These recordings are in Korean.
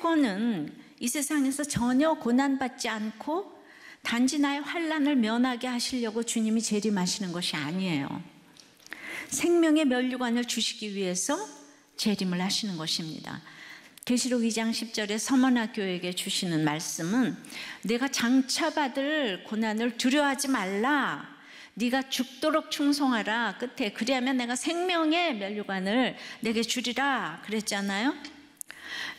그거는 이 세상에서 전혀 고난받지 않고 단지 나의 환난을 면하게 하시려고 주님이 재림하시는 것이 아니에요. 생명의 면류관을 주시기 위해서 재림을 하시는 것입니다. 계시록 2장 10절에 서머나 교회에게 주시는 말씀은 내가 장차 받을 고난을 두려워하지 말라. 네가 죽도록 충성하라. 끝에 그리하면 내가 생명의 면류관을 내게 주리라 그랬잖아요.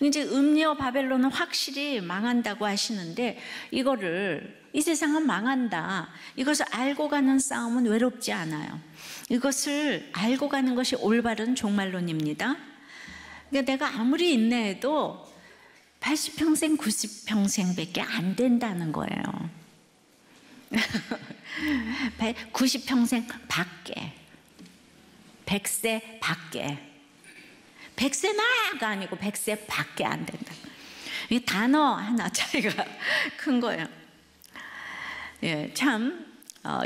이제 음녀 바벨론은 확실히 망한다고 하시는데 이거를 이 세상은 망한다. 이것을 알고 가는 싸움은 외롭지 않아요. 이것을 알고 가는 것이 올바른 종말론입니다. 그러니까 내가 아무리 인내해도 80평생, 90평생밖에 안 된다는 거예요. 90평생 밖에, 100세 밖에, 100세 나가 아니고 100세 밖에 안 된다. 이 단어 하나 차이가 큰 거예요. 예, 참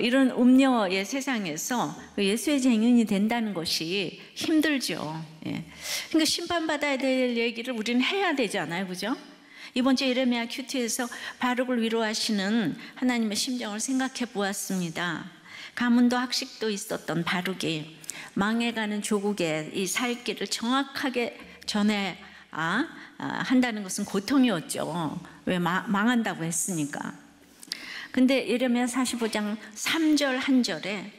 이런 음녀의 세상에서 예수의 증인이 된다는 것이 힘들죠. 예. 그러니까 심판받아야 될 얘기를 우리는 해야 되잖아요, 그죠? 이번 주 예레미야 큐티에서 바룩을 위로하시는 하나님의 심정을 생각해 보았습니다. 가문도 학식도 있었던 바룩이 망해가는 조국의 이 살 길을 정확하게 전해 한다는 것은 고통이었죠. 왜 망한다고 했으니까. 근데 예레미야 45장 3절 1절에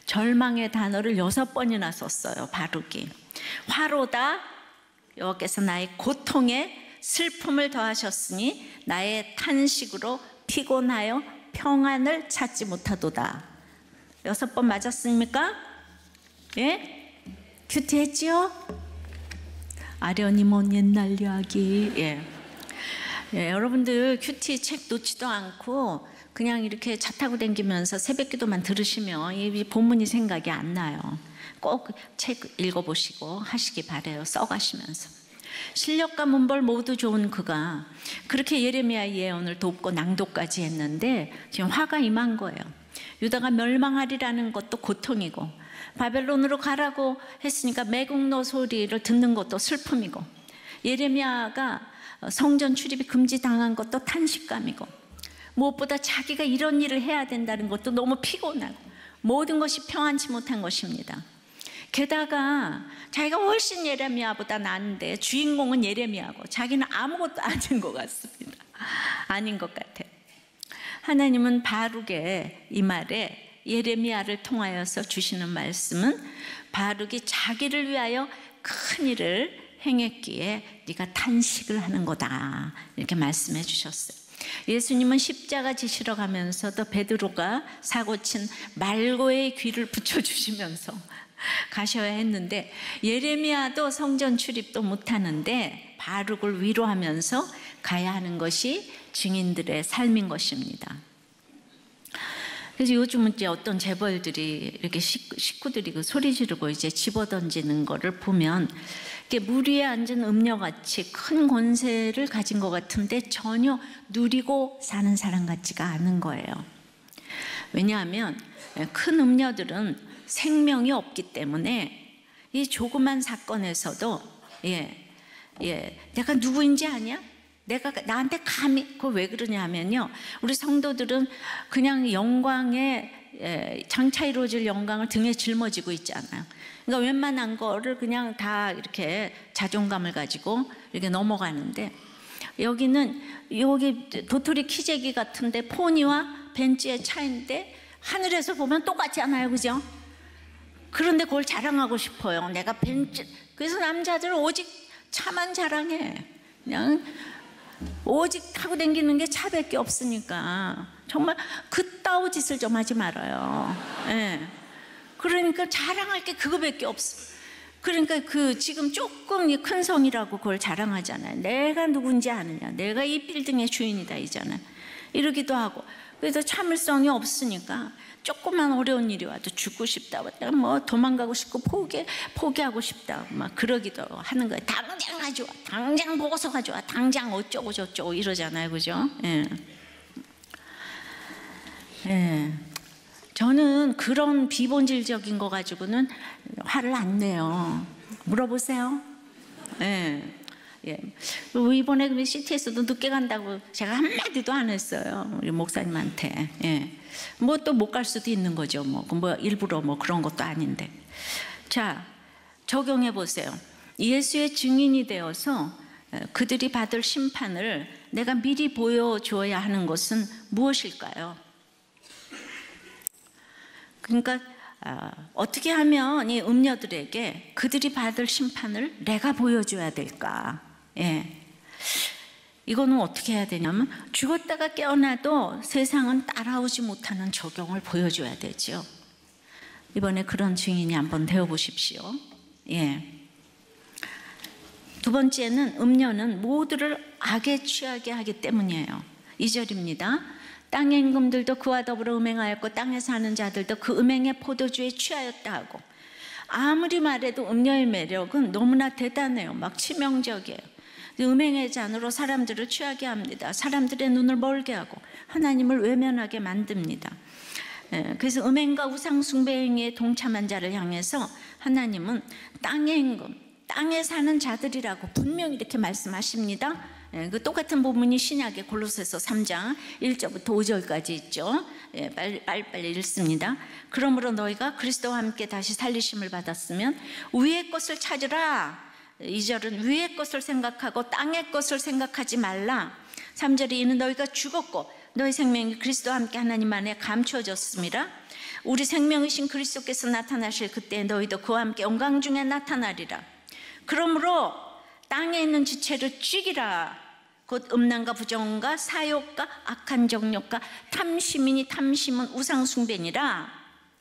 절망의 단어를 6번이나 썼어요. 바룩이 화로다 여호와께서 나의 고통에 슬픔을 더하셨으니 나의 탄식으로 피곤하여 평안을 찾지 못하도다. 6번 맞았습니까? 예? 큐티 했지요? 아련히 먼 옛날 이야기. 예. 예, 여러분들 큐티 책 놓지도 않고 그냥 이렇게 차 타고 다니면서 새벽기도만 들으시면 이 본문이 생각이 안 나요. 꼭 책 읽어보시고 하시기 바래요. 써가시면서. 실력과 문벌 모두 좋은 그가 그렇게 예레미야 예언을 돕고 낭독까지 했는데 지금 화가 임한 거예요. 유다가 멸망하리라는 것도 고통이고 바벨론으로 가라고 했으니까 매국노 소리를 듣는 것도 슬픔이고 예레미야가 성전 출입이 금지당한 것도 탄식감이고 무엇보다 자기가 이런 일을 해야 된다는 것도 너무 피곤하고 모든 것이 평안치 못한 것입니다. 게다가 자기가 훨씬 예레미야보다 나은데 주인공은 예레미야고 자기는 아무것도 아닌 것 같습니다. 아닌 것 같아요. 하나님은 바룩의 이 말에 예레미야를 통하여서 주시는 말씀은 바룩이 자기를 위하여 큰 일을 행했기에 네가 탄식을 하는 거다 이렇게 말씀해 주셨어요. 예수님은 십자가 지시러 가면서도 베드로가 사고친 말고의 귀를 붙여주시면서 가셔야 했는데 예레미야도 성전 출입도 못하는데 바룩을 위로하면서 가야 하는 것이 증인들의 삶인 것입니다. 그래서 요즘은 이제 어떤 재벌들이 이렇게 식구들이 그 소리 지르고 이제 집어던지는 거를 보면 이렇게 물 위에 앉은 음녀같이 큰 권세를 가진 것 같은데 전혀 누리고 사는 사람 같지가 않은 거예요. 왜냐하면 큰 음녀들은 생명이 없기 때문에 이 조그만 사건에서도 내가 누구인지 아냐? 내가 나한테 감히 그거 왜 그러냐면요, 우리 성도들은 그냥 영광에 장차 이루어질 영광을 등에 짊어지고 있잖아요. 그러니까 웬만한 거를 그냥 다 이렇게 자존감을 가지고 이렇게 넘어가는데 여기 도토리 키재기 같은데 포니와 벤츠의 차인데 하늘에서 보면 똑같지 않아요, 그죠? 그런데 그걸 자랑하고 싶어요. 내가 벤츠. 그래서 남자들은 오직 차만 자랑해. 그냥 오직 타고 다니는 게 차밖에 없으니까 정말 그따위 짓을 좀 하지 말아요. 예. 그러니까 자랑할 게 그거밖에 없어. 그러니까 지금 조금 큰 성이라고 그걸 자랑하잖아요. 내가 누군지 아느냐, 내가 이 빌딩의 주인이다 이잖아요. 이러기도 하고. 그래서 참을성이 없으니까 조그만 어려운 일이 와도 죽고 싶다, 뭐 도망가고 싶고 포기하고 싶다, 막 그러기도 하는 거예요. 당장 가져와, 당장 보고서 가져와, 당장 어쩌고 저쩌고 이러잖아요, 그죠? 예. 예. 저는 그런 비본질적인 거 가지고는 화를 안 내요. 물어보세요. 예. 예. 이번에 CT에서도 늦게 간다고 제가 한마디도 안 했어요. 우리 목사님한테. 예. 뭐 또 못 갈 수도 있는 거죠. 뭐 일부러 뭐 그런 것도 아닌데. 자, 적용해 보세요. 예수의 증인이 되어서 그들이 받을 심판을 내가 미리 보여줘야 하는 것은 무엇일까요? 그러니까 어떻게 하면 이 음녀들에게 그들이 받을 심판을 내가 보여줘야 될까? 예. 이거는 어떻게 해야 되냐면 죽었다가 깨어나도 세상은 따라오지 못하는 적용을 보여줘야 되죠. 이번에 그런 증인이 한번 되어 보십시오. 예. 두 번째는 음녀는 모두를 악에 취하게 하기 때문이에요. 2절입니다. 땅의 임금들도 그와 더불어 음행하였고 땅에 사는 자들도 그 음행의 포도주에 취하였다 하고, 아무리 말해도 음녀의 매력은 너무나 대단해요. 막 치명적이에요. 음행의 잔으로 사람들을 취하게 합니다. 사람들의 눈을 멀게 하고 하나님을 외면하게 만듭니다. 그래서 음행과 우상 숭배행위에 동참한 자를 향해서 하나님은 땅의 임금, 땅에 사는 자들이라고 분명히 이렇게 말씀하십니다. 그 똑같은 부분이 신약의 골로새서 3장 1절부터 5절까지 있죠. 빨리 읽습니다. 그러므로 너희가 그리스도와 함께 다시 살리심을 받았으면 위의 것을 찾으라. 2절은 위의 것을 생각하고 땅의 것을 생각하지 말라. 3절이 이는 너희가 죽었고 너희 생명이 그리스도와 함께 하나님 안에 감추어졌습니다. 우리 생명이신 그리스도께서 나타나실 그때 너희도 그와 함께 영광 중에 나타나리라. 그러므로 땅에 있는 지체를 죽이라. 곧 음란과 부정과 사욕과 악한 정욕과 탐심이니 탐심은 우상 숭배니라.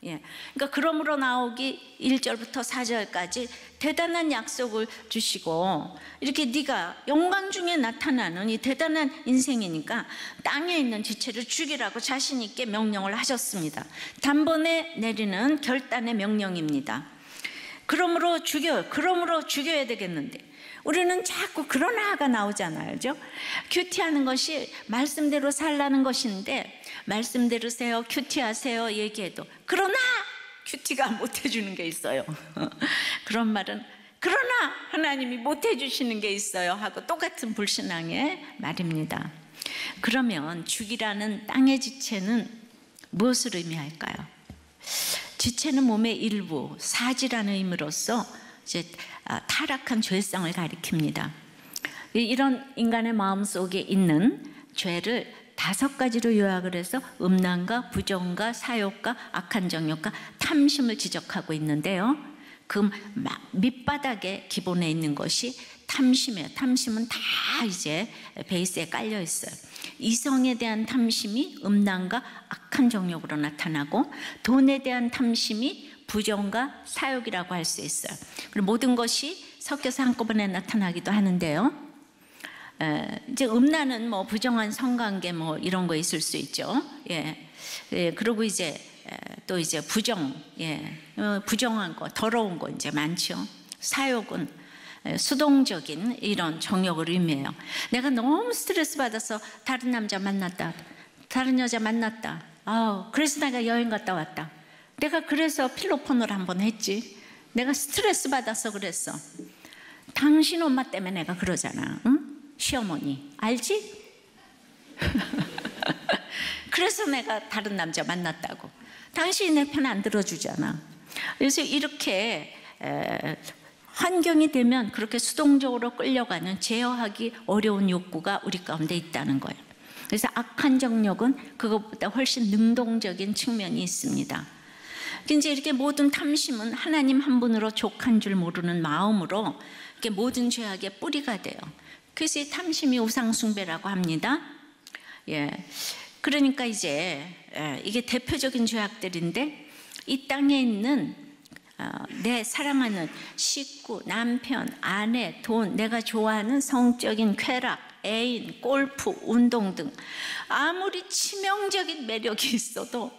예. 그러니까 그러므로 나오기 1절부터 4절까지 대단한 약속을 주시고, 이렇게 네가 영광 중에 나타나는 이 대단한 인생이니까 땅에 있는 지체를 죽이라고 자신 있게 명령을 하셨습니다. 단번에 내리는 결단의 명령입니다. 그러므로 죽여야 되겠는데 우리는 자꾸 그러나가 나오잖아요. 그죠? 큐티하는 것이 말씀대로 살라는 것인데, 말씀대로 세요, 큐티하세요 얘기해도 그러나 큐티가 못 해주는 게 있어요. 그런 말은 그러나 하나님이 못 해주시는 게 있어요 하고 똑같은 불신앙의 말입니다. 그러면 죽이라는 땅의 지체는 무엇을 의미할까요? 지체는 몸의 일부, 사지라는 의미로서 이제 타락한 죄성을 가리킵니다. 이런 인간의 마음속에 있는 죄를 5가지로 요약을 해서 음란과 부정과 사욕과 악한 정욕과 탐심을 지적하고 있는데요. 그 밑바닥에 기본에 있는 것이 탐심이에요. 탐심은 다 이제 베이스에 깔려 있어요. 이성에 대한 탐심이 음란과 악한 정욕으로 나타나고, 돈에 대한 탐심이 부정과 사욕이라고 할 수 있어요. 그리고 모든 것이 섞여서 한꺼번에 나타나기도 하는데요. 이제 음란은 뭐 부정한 성관계 뭐 이런 거 있을 수 있죠. 그리고 이제 또 이제 부정한 거, 더러운 거 이제 많죠. 사욕은 수동적인 이런 정욕을 의미해요. 내가 너무 스트레스 받아서 다른 남자 만났다, 다른 여자 만났다. 그래서 내가 여행 갔다 왔다. 내가 그래서 필로폰을 한번 했지. 내가 스트레스 받아서 그랬어. 당신 엄마 때문에 내가 그러잖아. 응? 시어머니 알지? 그래서 내가 다른 남자 만났다고. 당신이 내 편 안 들어주잖아. 그래서 이렇게 환경이 되면 그렇게 수동적으로 끌려가는 제어하기 어려운 욕구가 우리 가운데 있다는 거예요. 그래서 악한 정욕은 그것보다 훨씬 능동적인 측면이 있습니다. 이제 이렇게 모든 탐심은 하나님 한 분으로 족한 줄 모르는 마음으로 이렇게 모든 죄악의 뿌리가 돼요. 그래서 이 탐심이 우상숭배라고 합니다. 그러니까 이제 이게 대표적인 죄악들인데, 이 땅에 있는 내 사랑하는 식구, 남편, 아내, 돈, 내가 좋아하는 성적인 쾌락, 애인, 골프, 운동 등 아무리 치명적인 매력이 있어도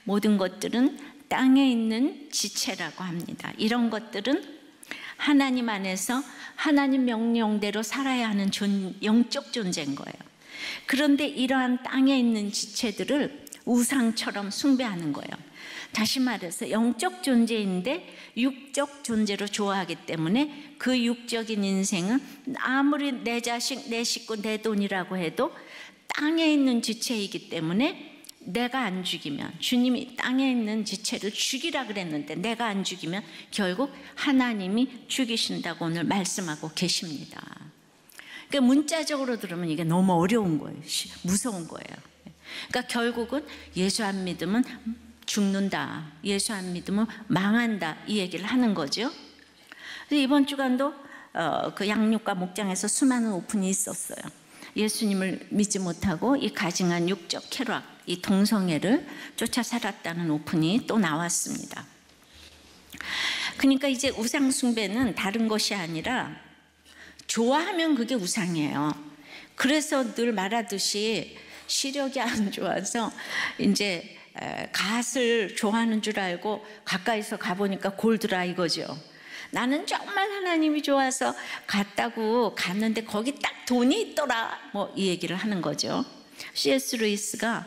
모든 것들은 땅에 있는 지체라고 합니다. 이런 것들은 하나님 안에서 하나님 명령대로 살아야 하는 영적 존재인 거예요. 그런데 이러한 땅에 있는 지체들을 우상처럼 숭배하는 거예요. 다시 말해서 영적 존재인데 육적 존재로 좋아하기 때문에 그 육적인 인생은 아무리 내 자식, 내 식구, 내 돈이라고 해도 땅에 있는 지체이기 때문에 내가 안 죽이면, 주님이 땅에 있는 지체를 죽이라 그랬는데 내가 안 죽이면 결국 하나님이 죽이신다고 오늘 말씀하고 계십니다. 그러니까 문자적으로 들으면 이게 너무 어려운 거예요. 무서운 거예요. 그러니까 결국은 예수 안 믿으면 죽는다, 예수 안 믿으면 망한다, 이 얘기를 하는 거죠. 이번 주간도 그 양육과 목장에서 수많은 오픈이 있었어요. 예수님을 믿지 못하고 이 가증한 육적 쾌락, 이 동성애를 쫓아 살았다는 오픈이 또 나왔습니다. 그러니까 이제 우상 숭배는 다른 것이 아니라 좋아하면 그게 우상이에요. 그래서 늘 말하듯이 시력이 안 좋아서 이제 갓을 좋아하는 줄 알고 가까이서 가보니까 골드라 이거죠. 나는 정말 하나님이 좋아서 갔다고 갔는데 거기 딱 돈이 있더라, 뭐 이 얘기를 하는 거죠. C.S. 루이스가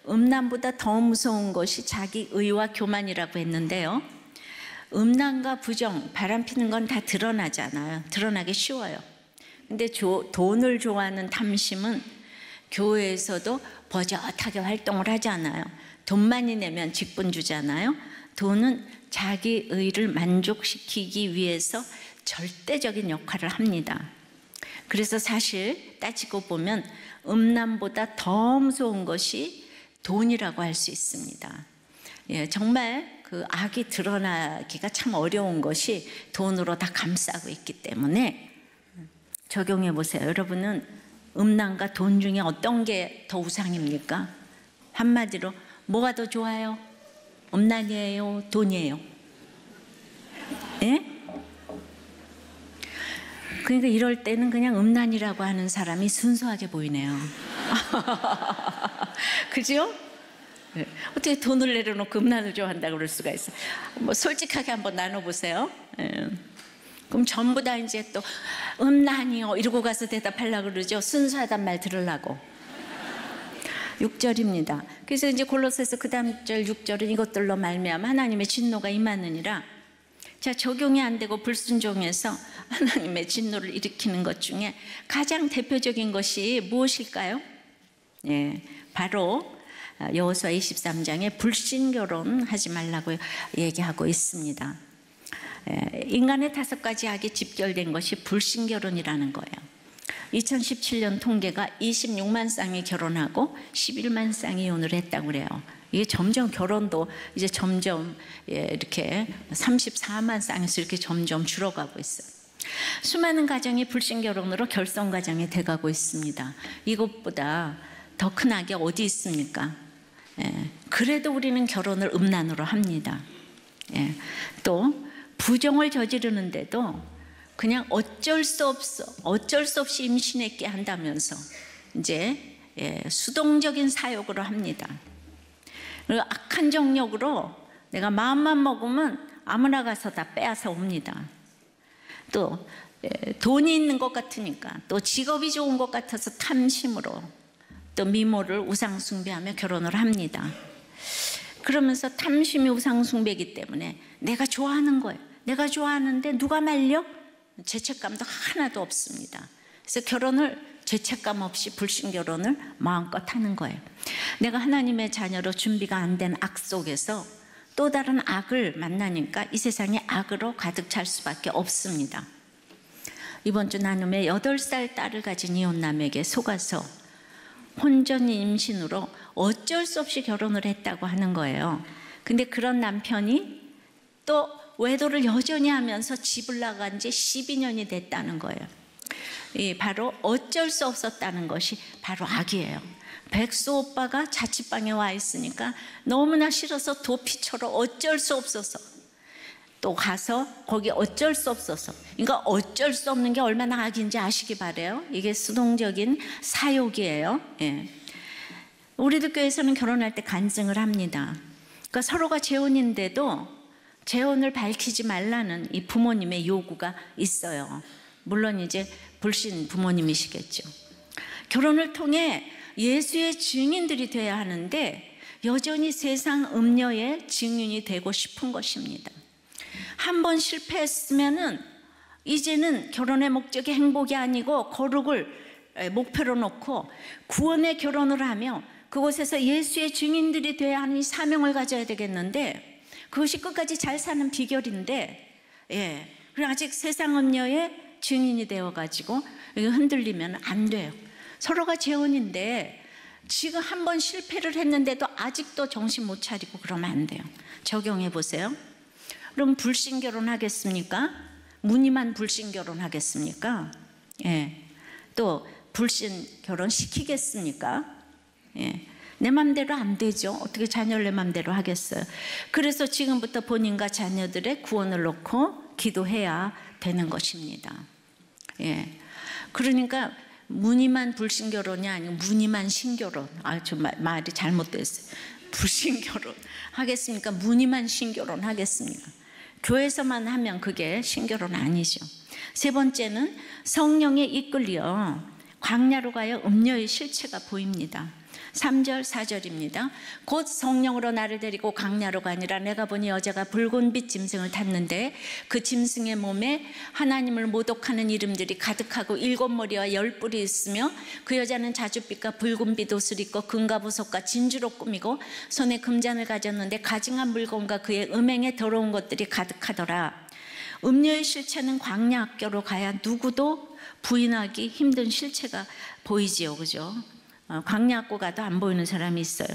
음란보다 더 무서운 것이 자기 의와 교만이라고 했는데요, 음란과 부정, 바람피는 건 다 드러나잖아요. 드러나기 쉬워요. 근데 돈을 좋아하는 탐심은 교회에서도 버젓하게 활동을 하지 않아요. 돈 많이 내면 직분 주잖아요. 돈은 자기 의를 만족시키기 위해서 절대적인 역할을 합니다. 그래서 사실 따지고 보면 음란보다 더 무서운 것이 돈이라고 할 수 있습니다. 예, 정말 그 악이 드러나기가 참 어려운 것이 돈으로 다 감싸고 있기 때문에 적용해 보세요. 여러분은 음란과 돈 중에 어떤 게 더 우상입니까? 한마디로 뭐가 더 좋아요? 음란이에요? 돈이에요? 예? 그러니까 이럴 때는 그냥 음란이라고 하는 사람이 순수하게 보이네요. 그죠? 네. 어떻게 돈을 내려놓고 음란을 좋아한다고 그럴 수가 있어요? 뭐 솔직하게 한번 나눠보세요. 예. 그럼 전부 다 이제 또 음란이요 이러고 가서 대답하려고 그러죠. 순수하단 말 들으려고. 6절입니다. 그래서 이제 골로새서 그 다음 절 6절은 이것들로 말미암아 하나님의 진노가 임하느니라. 자, 적용이 안 되고 불순종해서 하나님의 진노를 일으키는 것 중에 가장 대표적인 것이 무엇일까요? 예, 바로 여호수아 23장에 불신결혼 하지 말라고 얘기하고 있습니다. 인간의 5가지 악이 집결된 것이 불신결혼이라는 거예요. 2017년 통계가 26만 쌍이 결혼하고 11만 쌍이 이혼을 했다고 그래요. 이게 점점 결혼도 이제 점점 이렇게 34만 쌍에서 이렇게 점점 줄어가고 있어요. 수많은 가정이 불신결혼으로 결손가정이 돼가고 있습니다. 이것보다 더 큰 악이 어디 있습니까? 그래도 우리는 결혼을 음란으로 합니다. 또 부정을 저지르는데도 그냥 어쩔 수 없이 임신했게 한다면서 이제 수동적인 사욕으로 합니다. 그리고 악한 정력으로 내가 마음만 먹으면 아무나 가서 다 빼앗아 옵니다. 또 돈이 있는 것 같으니까, 또 직업이 좋은 것 같아서 탐심으로 또 미모를 우상숭배하며 결혼을 합니다. 그러면서 탐심이 우상숭배이기 때문에 내가 좋아하는 거예요. 내가 좋아하는데 누가 말려? 죄책감도 하나도 없습니다. 그래서 결혼을 죄책감 없이 불신결혼을 마음껏 하는 거예요. 내가 하나님의 자녀로 준비가 안 된 악 속에서 또 다른 악을 만나니까 이 세상이 악으로 가득 찰 수밖에 없습니다. 이번 주 나눔에 8살 딸을 가진 이혼남에게 속아서 혼전 임신으로 어쩔 수 없이 결혼을 했다고 하는 거예요. 근데 그런 남편이 또 외도를 여전히 하면서 집을 나간 지 12년이 됐다는 거예요. 바로 어쩔 수 없었다는 것이 바로 악이에요. 백수 오빠가 자취방에 와 있으니까 너무나 싫어서 도피처럼 어쩔 수 없어서 또 가서 거기 어쩔 수 없어서, 그러니까 어쩔 수 없는 게 얼마나 악인지 아시기 바래요. 이게 수동적인 사욕이에요. 우리들 교회에서는 결혼할 때 간증을 합니다. 그러니까 서로가 재혼인데도 재혼을 밝히지 말라는 이 부모님의 요구가 있어요. 물론 이제 불신 부모님이시겠죠. 결혼을 통해 예수의 증인들이 돼야 하는데 여전히 세상 음녀의 증인이 되고 싶은 것입니다. 한 번 실패했으면은 이제는 결혼의 목적이 행복이 아니고 거룩을 목표로 놓고 구원의 결혼을 하며 그곳에서 예수의 증인들이 되어야 하는 이 사명을 가져야 되겠는데, 그것이 끝까지 잘 사는 비결인데, 그리고 아직 세상 음녀의 증인이 되어가지고 흔들리면 안 돼요. 서로가 재혼인데 지금 한 번 실패를 했는데도 아직도 정신 못 차리고 그러면 안 돼요. 적용해 보세요. 그럼 불신결혼 하겠습니까? 무늬만 불신결혼 하겠습니까? 또 불신결혼 시키겠습니까? 내 맘대로 안 되죠. 어떻게 자녀를 내 맘대로 하겠어요? 그래서 지금부터 본인과 자녀들의 구원을 놓고 기도해야 되는 것입니다. 그러니까 무늬만 불신결혼이 아니고 무늬만 신결혼. 좀 말이 잘못됐어요. 불신결혼 하겠습니까? 무늬만 신결혼 하겠습니까? 교회에서만 하면 그게 신결혼 아니죠. 세 번째는 성령에 이끌려 광야로 가여 음녀의 실체가 보입니다. 3절 4절입니다. 곧 성령으로 나를 데리고 광야로 가니라. 내가 보니 여자가 붉은빛 짐승을 탔는데 그 짐승의 몸에 하나님을 모독하는 이름들이 가득하고 7머리와 10뿔이 있으며 그 여자는 자줏빛과 붉은빛 옷을 입고 금과 보석과 진주로 꾸미고 손에 금잔을 가졌는데 가증한 물건과 그의 음행에 더러운 것들이 가득하더라. 음녀의 실체는 광야 학교로 가야 누구도 부인하기 힘든 실체가 보이지요, 그죠? 광야학교 가도 안 보이는 사람이 있어요.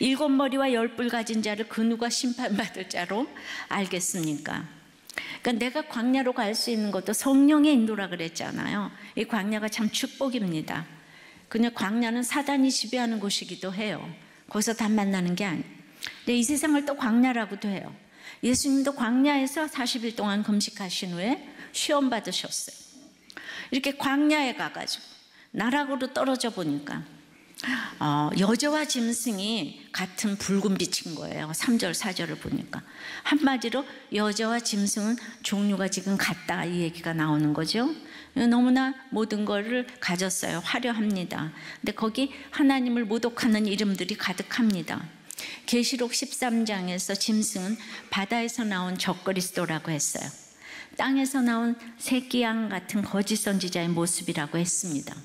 7머리와 10뿔 가진 자를 그 누가 심판받을 자로 알겠습니까? 그러니까 내가 광야로 갈 수 있는 것도 성령의 인도라 그랬잖아요. 이 광야가 참 축복입니다. 그냥 광야는 사단이 지배하는 곳이기도 해요. 거기서 다 만나는 게 아니에요. 근데 이 세상을 또 광야라고도 해요. 예수님도 광야에서 40일 동안 금식하신 후에 시험 받으셨어요. 이렇게 광야에 가가지고 나락으로 떨어져 보니까 여자와 짐승이 같은 붉은 빛인 거예요. 3절 4절을 보니까 한마디로 여자와 짐승은 종류가 지금 같다, 이 얘기가 나오는 거죠. 너무나 모든 것을 가졌어요. 화려합니다. 근데 거기 하나님을 모독하는 이름들이 가득합니다. 계시록 13장에서 짐승은 바다에서 나온 적그리스도라고 했어요. 땅에서 나온 새끼 양 같은 거짓 선지자의 모습이라고 했습니다.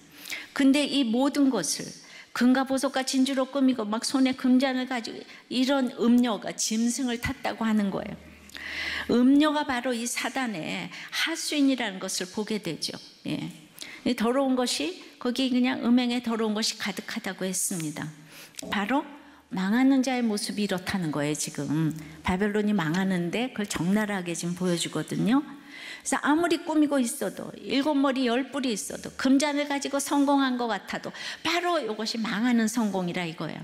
근데 이 모든 것을 금과 보석과 진주로 꾸미고 막 손에 금잔을 가지고 이런 음녀가 짐승을 탔다고 하는 거예요. 음녀가 바로 이 사단의 하수인이라는 것을 보게 되죠. 더러운 것이, 거기 그냥 음행에 더러운 것이 가득하다고 했습니다. 바로 망하는 자의 모습이 이렇다는 거예요. 지금 바벨론이 망하는데 그걸 적나라하게 지금 보여주거든요. 그래서 아무리 꾸미고 있어도 7머리 10뿔이 있어도 금잔을 가지고 성공한 것 같아도 바로 이것이 망하는 성공이라 이거예요.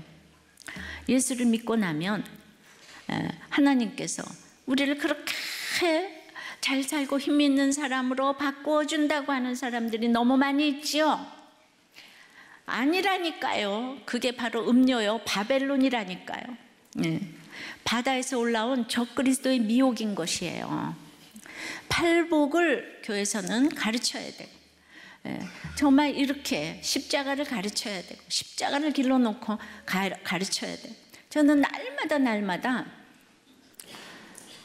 예수를 믿고 나면 하나님께서 우리를 그렇게 잘 살고 힘 있는 사람으로 바꾸어 준다고 하는 사람들이 너무 많이 있죠. 아니라니까요. 그게 바로 음녀요, 바벨론이라니까요. 바다에서 올라온 적그리스도의 미혹인 것이에요. 팔복을 교회에서는 가르쳐야 되고, 정말 이렇게 십자가를 가르쳐야 되고, 십자가를 길러놓고 가르쳐야 돼요. 저는 날마다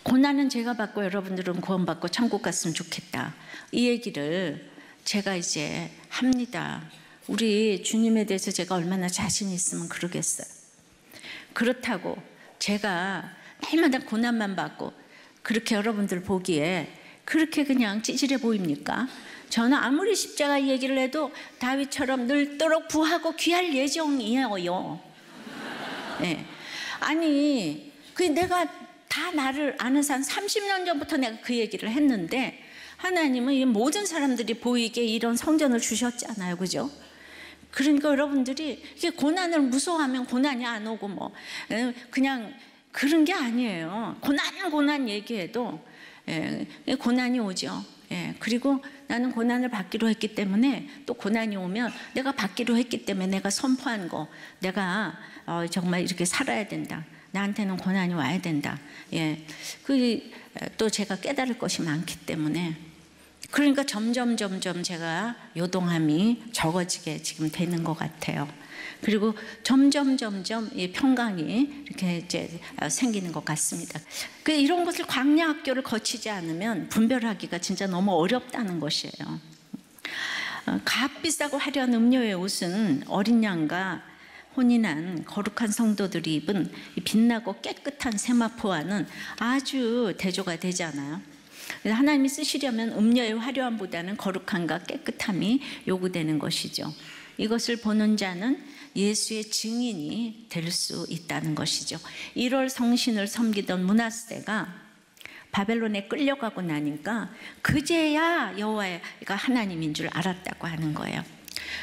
고난은 제가 받고 여러분들은 구원받고 천국 갔으면 좋겠다, 이 얘기를 제가 이제 합니다. 우리 주님에 대해서 제가 얼마나 자신 있으면 그러겠어요. 그렇다고 제가 날마다 고난만 받고 그렇게 여러분들 보기에 그렇게 그냥 찌질해 보입니까? 저는 아무리 십자가 얘기를 해도 다윗처럼 늙도록 부하고 귀할 예정이에요. 아니, 내가 다 나를 아는 사람 30년 전부터 내가 그 얘기를 했는데 하나님은 이 모든 사람들이 보이게 이런 성전을 주셨잖아요, 그죠? 그러니까 여러분들이 이게 고난을 무서워하면 고난이 안 오고 뭐 그냥 그런 게 아니에요. 고난 얘기해도 고난이 오죠. 그리고 나는 고난을 받기로 했기 때문에 또 고난이 오면 내가 받기로 했기 때문에 내가 선포한 거, 내가 정말 이렇게 살아야 된다. 나한테는 고난이 와야 된다. 또 제가 깨달을 것이 많기 때문에 그러니까 점점 제가 요동함이 적어지게 지금 되는 것 같아요. 그리고 점점 이 평강이 이렇게 이제 생기는 것 같습니다. 이런 것을 광야 학교를 거치지 않으면 분별하기가 진짜 너무 어렵다는 것이에요. 값비싸고 화려한 음료의 옷은 어린 양과 혼인한 거룩한 성도들이 입은 빛나고 깨끗한 세마포와는 아주 대조가 되잖아요. 하나님이 쓰시려면 음료의 화려함보다는 거룩함과 깨끗함이 요구되는 것이죠. 이것을 보는 자는 예수의 증인이 될 수 있다는 것이죠. 1월 성신을 섬기던 므낫세가 바벨론에 끌려가고 나니까 그제야 여호와가 하나님인 줄 알았다고 하는 거예요.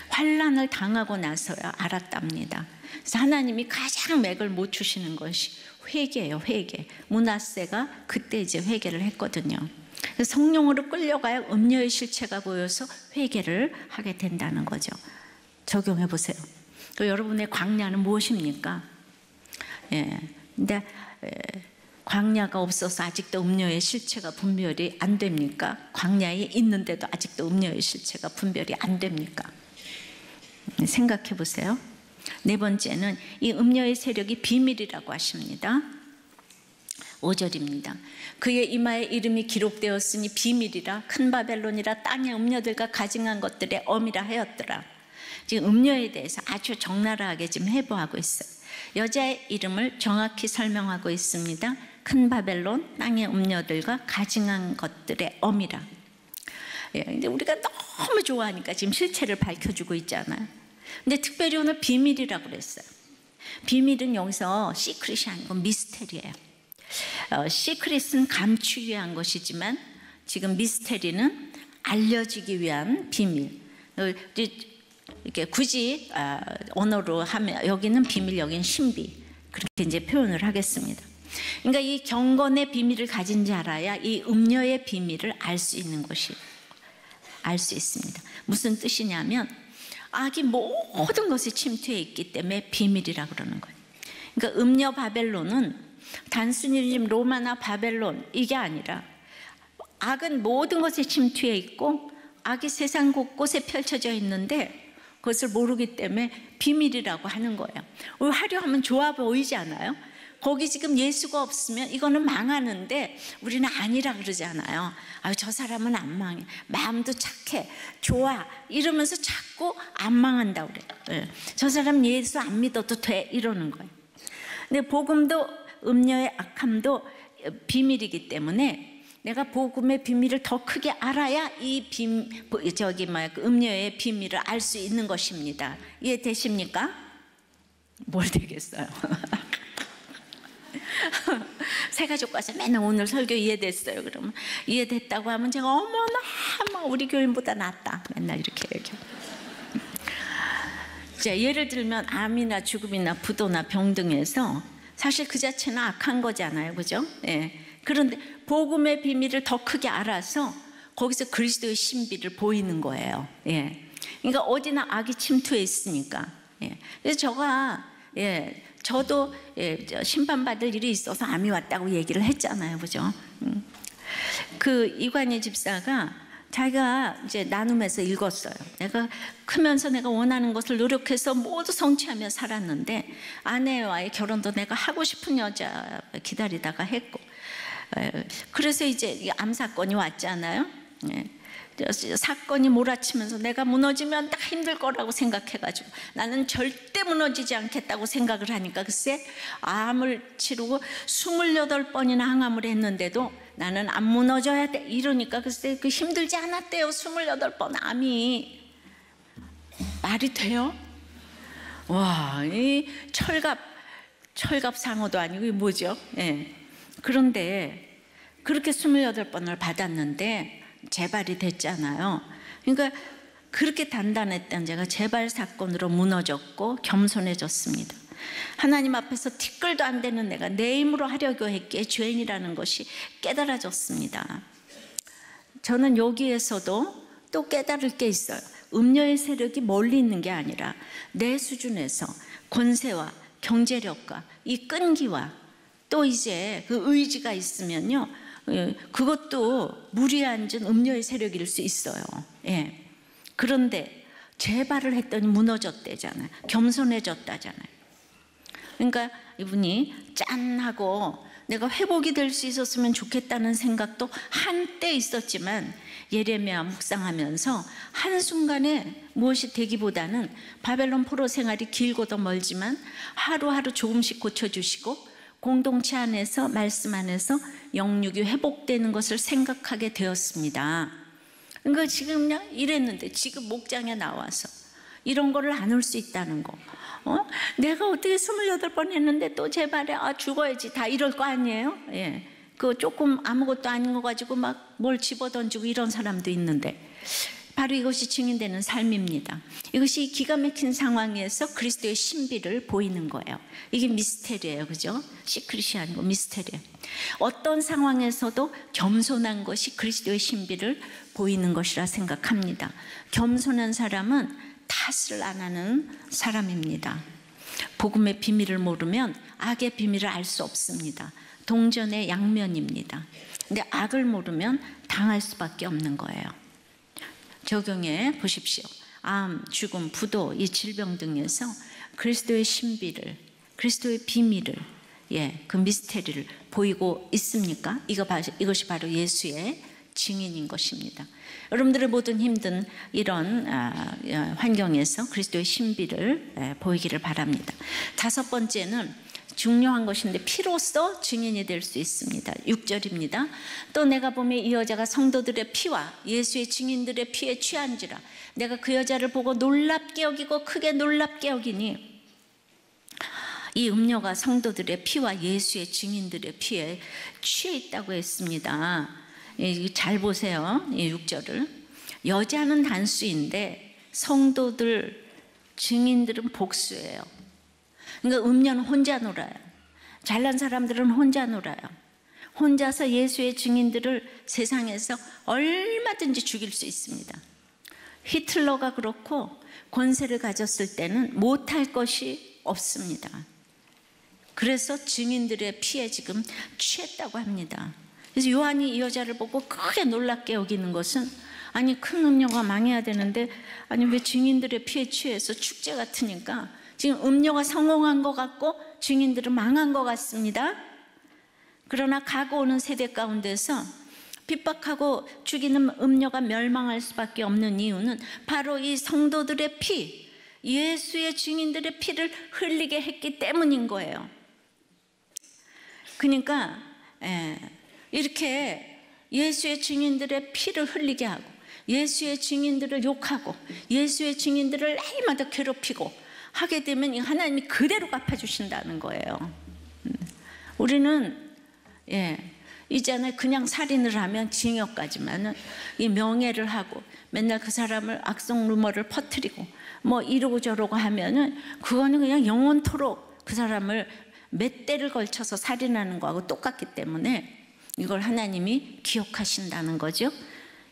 환난을 당하고 나서야 알았답니다. 그래서 하나님이 가장 맥을 못 추시는 것이 회개예요. 회개. 므낫세가 그때 이제 회개를 했거든요. 성령으로 끌려가야 음료의 실체가 보여서 회개를 하게 된다는 거죠. 적용해 보세요. 여러분의 광야는 무엇입니까? 근데 광야가 없어서 아직도 음료의 실체가 분별이 안 됩니까? 광야에 있는데도 아직도 음료의 실체가 분별이 안 됩니까? 생각해 보세요. 네 번째는 이 음료의 세력이 비밀이라고 하십니다. 5절입니다. 그의 이마에 이름이 기록되었으니 비밀이라 큰 바벨론이라 땅의 음녀들과 가증한 것들의 엄이라 하였더라. 지금 음녀에 대해서 아주 적나라하게 지금 해부하고 있어요. 여자의 이름을 정확히 설명하고 있습니다. 큰 바벨론, 땅의 음녀들과 가증한 것들의 엄이라. 근데 우리가 너무 좋아하니까 지금 실체를 밝혀주고 있잖아요. 근데 특별히 오늘 비밀이라고 그랬어요. 비밀은 여기서 시크릿이 아니고 미스테리예요. 시크릿은 감추기 위한 것이지만 지금 미스테리는 알려지기 위한 비밀. 이렇게 굳이 언어로 하면 여기는 비밀, 여기는 신비, 그렇게 이제 표현을 하겠습니다. 그러니까 이 경건의 비밀을 가진 자라야 이 음녀의 비밀을 알 수 있는 것이 알 수 있습니다. 무슨 뜻이냐면 악이 모든 것에 침투해 있기 때문에 비밀이라 그러는 거예요. 그러니까 음녀 바벨론은 단순히 지금 로마나 바벨론 이게 아니라 악은 모든 것에 침투해 있고 악이 세상 곳곳에 펼쳐져 있는데 그것을 모르기 때문에 비밀이라고 하는 거예요. 화려하면 좋아 보이지 않아요? 거기 지금 예수가 없으면 이거는 망하는데 우리는 아니라 그러잖아요. 저 사람은 안 망해. 마음도 착해. 좋아. 이러면서 자꾸 안 망한다고 그래요. 저 사람 예수 안 믿어도 돼. 이러는 거예요. 근데 복음도 음녀의 악함도 비밀이기 때문에 내가 복음의 비밀을 더 크게 알아야 이 음녀의 비밀을 알 수 있는 것입니다. 이해되십니까? 뭘 되겠어요? 새가족 가서 맨날 오늘 설교 이해됐어요. 그러면 이해됐다고 하면 제가 어머나 우리 교인보다 낫다. 맨날 이렇게 얘기해요. 자, 예를 들면 암이나 죽음이나 부도나 병 등에서 사실 그 자체는 악한 거잖아요. 그죠? 예. 그런데 복음의 비밀을 더 크게 알아서 거기서 그리스도의 신비를 보이는 거예요. 예. 그러니까 어디나 악이 침투해 있으니까. 예. 그래서 저도 심판받을 일이 있어서 암이 왔다고 얘기를 했잖아요. 그죠? 그 이관희 집사가 자기가 이제 나눔해서 읽었어요. 내가 크면서 내가 원하는 것을 노력해서 모두 성취하며 살았는데 아내와의 결혼도 내가 하고 싶은 여자 기다리다가 했고, 그래서 이제 암 사건이 왔잖아요. 사건이 몰아치면서 내가 무너지면 다 힘들 거라고 생각해가지고 나는 절대 무너지지 않겠다고 생각을 하니까 글쎄 암을 치르고 28번이나 항암을 했는데도 나는 안 무너져야 돼 이러니까 글쎄 그 힘들지 않았대요. 28번 암이. 말이 돼요? 와, 이 철갑 상어도 아니고 이게 뭐죠? 예. 그런데 그렇게 28번을 받았는데 재발이 됐잖아요. 그러니까 그렇게 단단했던 제가 재발 사건으로 무너졌고 겸손해졌습니다. 하나님 앞에서 티끌도 안 되는 내가 내 힘으로 하려고 했기에 죄인이라는 것이 깨달아졌습니다. 저는 여기에서도 또 깨달을 게 있어요. 음녀의 세력이 멀리 있는 게 아니라 내 수준에서 권세와 경제력과 이 끈기와 또 이제 그 의지가 있으면요 그것도 물이 앉은 음녀의 세력일 수 있어요. 예. 그런데 재발을 했더니 무너졌대잖아요. 겸손해졌다잖아요. 그러니까 이분이 짠하고 내가 회복이 될 수 있었으면 좋겠다는 생각도 한때 있었지만 예레미야 묵상하면서 한순간에 무엇이 되기보다는 바벨론 포로 생활이 길고도 멀지만 하루하루 조금씩 고쳐주시고 공동체 안에서 말씀 안에서 영육이 회복되는 것을 생각하게 되었습니다. 그러니까 지금 그냥 이랬는데 지금 목장에 나와서 이런 거를 안 올 수 있다는 거. 내가 어떻게 28번 했는데 또 제발에 죽어야지 다 이럴 거 아니에요? 예. 그 조금 아무것도 아닌 거 가지고 막 뭘 집어던지고 이런 사람도 있는데 바로 이것이 증인되는 삶입니다. 이것이 기가 막힌 상황에서 그리스도의 신비를 보이는 거예요. 이게 미스테리예요, 그죠? 시크릿이 아니고 미스테리예요. 어떤 상황에서도 겸손한 것이 그리스도의 신비를 보이는 것이라 생각합니다. 겸손한 사람은 탓을 안 하는 사람입니다. 복음의 비밀을 모르면 악의 비밀을 알 수 없습니다. 동전의 양면입니다. 근데 악을 모르면 당할 수밖에 없는 거예요. 적용해 보십시오. 암, 죽음, 부도, 이 질병 등에서 그리스도의 신비를, 그리스도의 비밀을, 그 미스테리를 보이고 있습니까? 이것이 바로 예수의 증인인 것입니다. 여러분들의 모든 힘든 이런 환경에서 그리스도의 신비를 보이기를 바랍니다. 다섯 번째는 중요한 것인데 피로써 증인이 될 수 있습니다. 6절입니다. 또 내가 보면 이 여자가 성도들의 피와 예수의 증인들의 피에 취한지라 내가 그 여자를 보고 놀랍게 여기고 크게 놀랍게 여기니 이 음녀가 성도들의 피와 예수의 증인들의 피에 취해 있다고 했습니다. 잘 보세요. 6절을. 여자는 단수인데 성도들, 증인들은 복수예요. 그러니까 음녀는 혼자 놀아요. 잘난 사람들은 혼자 놀아요. 혼자서 예수의 증인들을 세상에서 얼마든지 죽일 수 있습니다. 히틀러가 그렇고 권세를 가졌을 때는 못할 것이 없습니다. 그래서 증인들의 피에 지금 취했다고 합니다. 그래서 요한이 이 여자를 보고 크게 놀랍게 여기는 것은 아니 큰 음녀가 망해야 되는데 아니 왜 증인들의 피에 취해서 축제 같으니까 지금 음녀가 성공한 것 같고 증인들은 망한 것 같습니다. 그러나 가고 오는 세대 가운데서 핍박하고 죽이는 음녀가 멸망할 수밖에 없는 이유는 바로 이 성도들의 피, 예수의 증인들의 피를 흘리게 했기 때문인 거예요. 그러니까 이렇게 예수의 증인들의 피를 흘리게 하고 예수의 증인들을 욕하고 예수의 증인들을 날마다 괴롭히고 하게 되면 하나님이 그대로 갚아주신다는 거예요. 우리는 이제는 그냥 살인을 하면 징역까지만은 이 명예를 하고 맨날 그 사람을 악성 루머를 퍼뜨리고 뭐 이러고 저러고 하면은 그거는 그냥 영원토록 그 사람을 몇 대를 걸쳐서 살인하는 거하고 똑같기 때문에 이걸 하나님이 기억하신다는 거죠.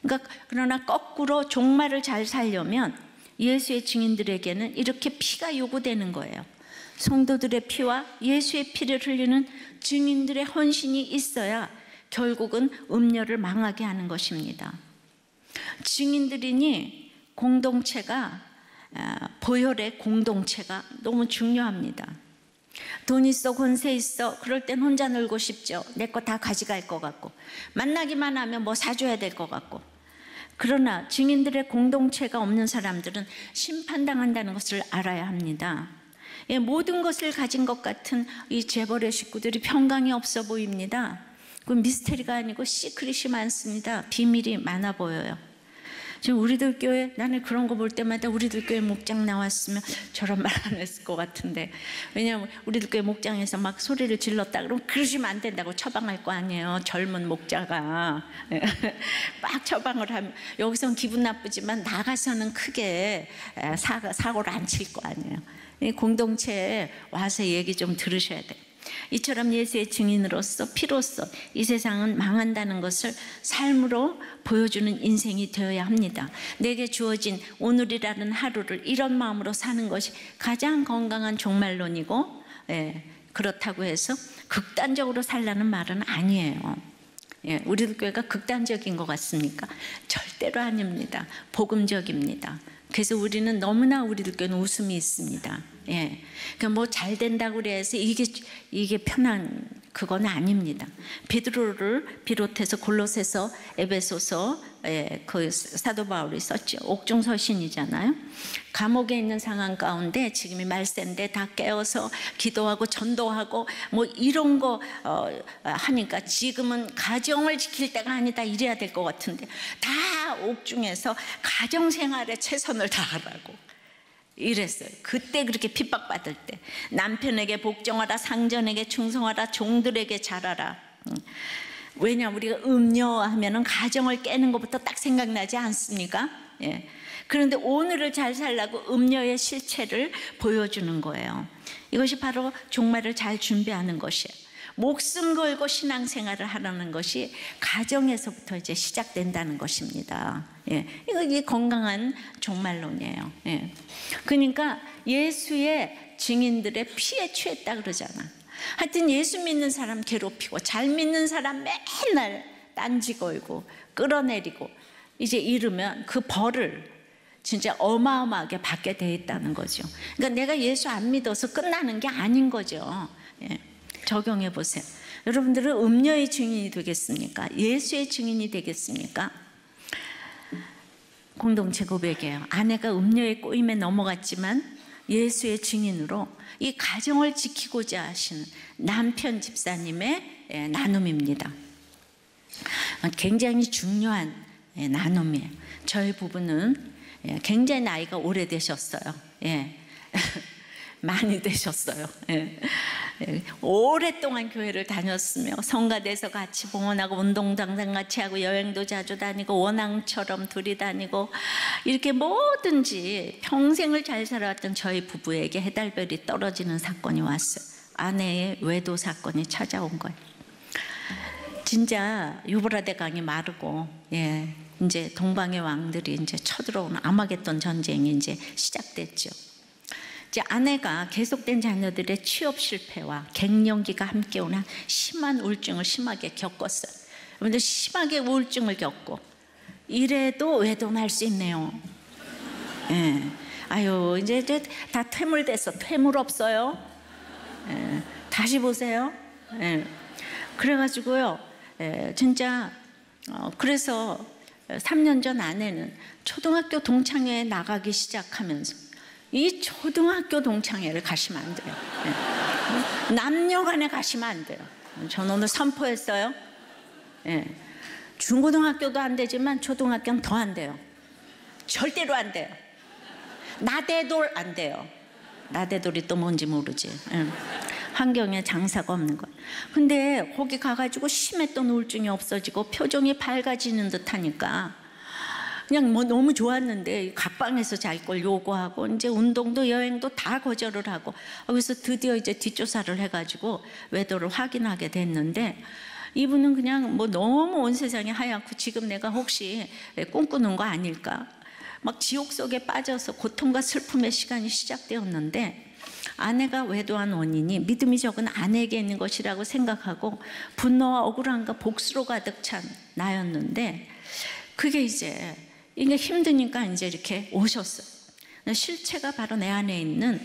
그러니까 그러나 거꾸로 종말을 잘 살려면 예수의 증인들에게는 이렇게 피가 요구되는 거예요. 성도들의 피와 예수의 피를 흘리는 증인들의 헌신이 있어야 결국은 음녀를 망하게 하는 것입니다. 증인들이니 공동체가 보혈의 공동체가 너무 중요합니다. 돈 있어 권세 있어 그럴 땐 혼자 놀고 싶죠. 내 거 다 가져갈 것 같고 만나기만 하면 뭐 사줘야 될 것 같고 그러나 증인들의 공동체가 없는 사람들은 심판당한다는 것을 알아야 합니다. 모든 것을 가진 것 같은 이 재벌의 식구들이 평강이 없어 보입니다. 그 미스테리가 아니고 시크릿이 많습니다. 비밀이 많아 보여요. 지금 우리들 교회 나는 그런 거 볼 때마다 우리들 교회 목장 나왔으면 저런 말 안 했을 것 같은데 왜냐하면 우리들 교회 목장에서 막 소리를 질렀다 그러면 그러시면 안 된다고 처방할 거 아니에요. 젊은 목자가 막 처방을 하면 여기서는 기분 나쁘지만 나가서는 크게 사고를 안 칠 거 아니에요. 공동체에 와서 얘기 좀 들으셔야 돼요. 이처럼 예수의 증인으로서 피로써 이 세상은 망한다는 것을 삶으로 보여주는 인생이 되어야 합니다. 내게 주어진 오늘이라는 하루를 이런 마음으로 사는 것이 가장 건강한 종말론이고 그렇다고 해서 극단적으로 살라는 말은 아니에요. 예, 우리 교회가 극단적인 것 같습니까? 절대로 아닙니다. 복음적입니다. 그래서 우리는 너무나 우리들 교회는 웃음이 있습니다. 예, 그러니까 뭐 잘 된다고 그래서 이게 편한 그건 아닙니다. 베드로를 비롯해서 골로새서, 에베소서, 그 사도 바울이 썼죠. 옥중서신이잖아요. 감옥에 있는 상황 가운데 지금이 말세인데 다 깨어서 기도하고 전도하고 뭐 이런 거 하니까 지금은 가정을 지킬 때가 아니다 이래야 될 것 같은데 다 옥중에서 가정생활에 최선을 다하라고 이랬어요. 그때 그렇게 핍박받을 때 남편에게 복종하라, 상전에게 충성하라, 종들에게 잘하라. 왜냐 우리가 음녀하면은 가정을 깨는 것부터 딱 생각나지 않습니까? 예. 그런데 오늘을 잘 살라고 음녀의 실체를 보여주는 거예요. 이것이 바로 종말을 잘 준비하는 것이에요. 목숨 걸고 신앙생활을 하라는 것이 가정에서부터 이제 시작된다는 것입니다. 예, 이게 건강한 종말론이에요. 예. 그러니까 예수의 증인들의 피에 취했다 그러잖아. 하여튼 예수 믿는 사람 괴롭히고 잘 믿는 사람 맨날 딴지 걸고 끌어내리고 이제 이러면 그 벌을 진짜 어마어마하게 받게 돼 있다는 거죠. 그러니까 내가 예수 안 믿어서 끝나는 게 아닌 거죠. 예. 적용해 보세요. 여러분들은 음녀의 증인이 되겠습니까? 예수의 증인이 되겠습니까? 공동체 고백이에요. 아내가 음녀의 꼬임에 넘어갔지만 예수의 증인으로 이 가정을 지키고자 하시는 남편 집사님의 나눔입니다. 굉장히 중요한 나눔이에요. 저희 부부는 굉장히 나이가 오래되셨어요. 예. 많이 되셨어요. 예. 오랫동안 교회를 다녔으며 성가대에서 같이 봉헌하고 운동장상 같이 하고 여행도 자주 다니고 원앙처럼 둘이 다니고 이렇게 뭐든지 평생을 잘 살아왔던 저희 부부에게 해달별이 떨어지는 사건이 왔어요. 아내의 외도 사건이 찾아온 거예요. 진짜 유브라데 강이 마르고 예, 이제 동방의 왕들이 이제 쳐들어오는 아마겟돈 전쟁이 이제 시작됐죠. 이제 아내가 계속된 자녀들의 취업 실패와 갱년기가 함께 오는 심한 우울증을 심하게 겪었어요. 여러분들 심하게 우울증을 겪고 이래도 외도날 수 있네요. 예. 아유 이제 다 퇴물됐어. 퇴물 없어요. 예. 다시 보세요. 예. 그래가지고요. 예. 진짜 그래서 3년 전 아내는 초등학교 동창회에 나가기 시작하면서 이 초등학교 동창회를 가시면 안 돼요. 네. 남녀간에 가시면 안 돼요. 저는 오늘 선포했어요. 네. 중고등학교도 안 되지만 초등학교는 더 안 돼요. 절대로 안 돼요. 나대돌 안 돼요. 나대돌이 또 뭔지 모르지. 네. 환경에 장사가 없는 거예요. 근데 거기 가가지고 심했던 우울증이 없어지고 표정이 밝아지는 듯 하니까 그냥 뭐 너무 좋았는데 각방에서 잘 걸 요구하고 이제 운동도 여행도 다 거절을 하고 그래서 드디어 이제 뒷조사를 해가지고 외도를 확인하게 됐는데 이분은 그냥 뭐 너무 온 세상이 하얗고 지금 내가 혹시 꿈꾸는 거 아닐까 막 지옥 속에 빠져서 고통과 슬픔의 시간이 시작되었는데 아내가 외도한 원인이 믿음이 적은 아내에게 있는 것이라고 생각하고 분노와 억울함과 복수로 가득 찬 나였는데 그게 이제 이게 힘드니까 이제 이렇게 오셨어요. 실체가 바로 내 안에 있는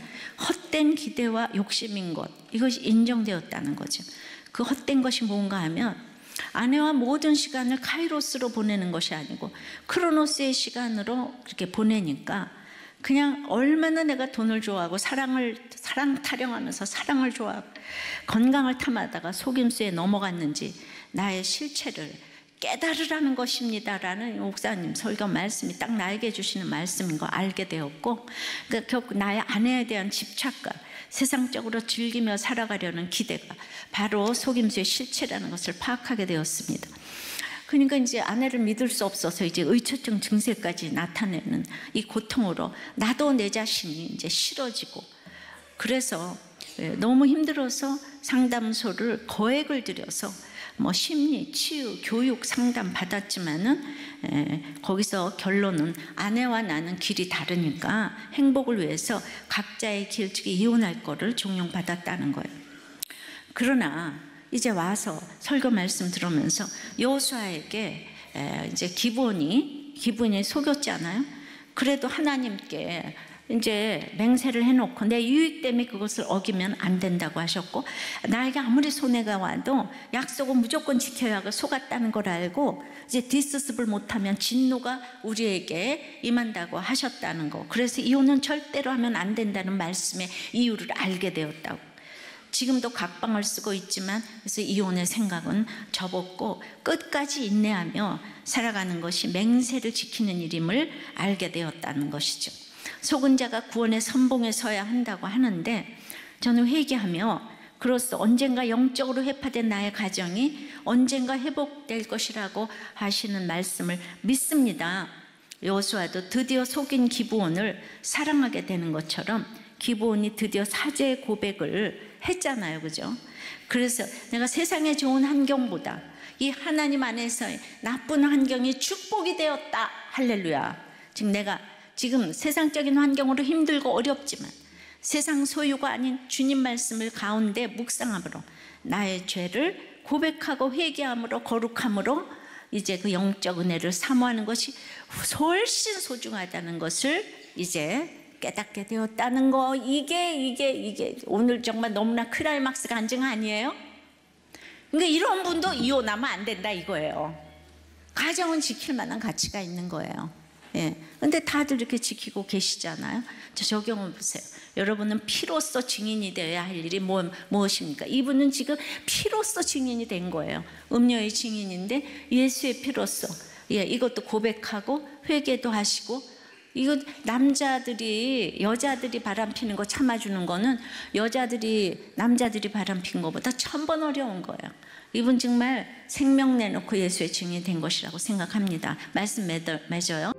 헛된 기대와 욕심인 것, 이것이 인정되었다는 거죠. 그 헛된 것이 뭔가 하면 아내와 모든 시간을 카이로스로 보내는 것이 아니고 크로노스의 시간으로 그렇게 보내니까 그냥 얼마나 내가 돈을 좋아하고 사랑 타령하면서 사랑을 좋아하고 건강을 탐하다가 속임수에 넘어갔는지 나의 실체를 깨달으라는 것입니다라는 목사님 설교 말씀이 딱 나에게 주시는 말씀인 거 알게 되었고 그러니까 결국 나의 아내에 대한 집착과 세상적으로 즐기며 살아가려는 기대가 바로 속임수의 실체라는 것을 파악하게 되었습니다. 그러니까 이제 아내를 믿을 수 없어서 이제 의처증 증세까지 나타내는 이 고통으로 나도 내 자신이 이제 싫어지고 그래서 너무 힘들어서 상담소를 거액을 들여서 뭐 심리, 치유, 교육 상담 받았지만은 거기서 결론은 아내와 나는 길이 다르니까 행복을 위해서 각자의 길, 즉 이혼할 거를 종용받았다는 거예요. 그러나 이제 와서 설교 말씀 들으면서 여호수아에게 이제 기브온이 속였잖아요. 그래도 하나님께 이제 맹세를 해놓고 내 유익 때문에 그것을 어기면 안 된다고 하셨고, 나에게 아무리 손해가 와도 약속은 무조건 지켜야 하고 속았다는 걸 알고 이제 뒷수습을 못하면 진노가 우리에게 임한다고 하셨다는 거. 그래서 이혼은 절대로 하면 안 된다는 말씀의 이유를 알게 되었다고. 지금도 각방을 쓰고 있지만, 그래서 이혼의 생각은 접었고 끝까지 인내하며 살아가는 것이 맹세를 지키는 일임을 알게 되었다는 것이죠. 속은 자가 구원의 선봉에 서야 한다고 하는데, 저는 회개하며 그로써 언젠가 영적으로 회파된 나의 가정이 언젠가 회복될 것이라고 하시는 말씀을 믿습니다. 여호수아도 드디어 속인 기브온을 사랑하게 되는 것처럼 기브온이 드디어 사죄의 고백을 했잖아요, 그죠? 그래서 내가 세상의 좋은 환경보다 이 하나님 안에서의 나쁜 환경이 축복이 되었다. 할렐루야. 내가 지금 세상적인 환경으로 힘들고 어렵지만 세상 소유가 아닌 주님 말씀을 가운데 묵상함으로 나의 죄를 고백하고 회개함으로 거룩함으로 이제 그 영적 은혜를 사모하는 것이 훨씬 소중하다는 것을 이제 깨닫게 되었다는 거. 이게 오늘 정말 너무나 클라이막스 간증 아니에요? 그러니까 이런 분도 이혼하면 안 된다 이거예요. 가정은 지킬 만한 가치가 있는 거예요. 예. 근데 다들 이렇게 지키고 계시잖아요. 적용을 보세요. 여러분은 피로써 증인이 되어야 할 일이 무엇입니까? 이분은 지금 피로써 증인이 된 거예요. 음료의 증인인데 예수의 피로써, 이것도 고백하고 회개도 하시고. 이거 남자들이 여자들이 바람피는 거 참아주는 거는 남자들이 바람핀 것보다 1000번 어려운 거예요. 이분 정말 생명 내놓고 예수의 증인이 된 것이라고 생각합니다. 말씀 맺어요.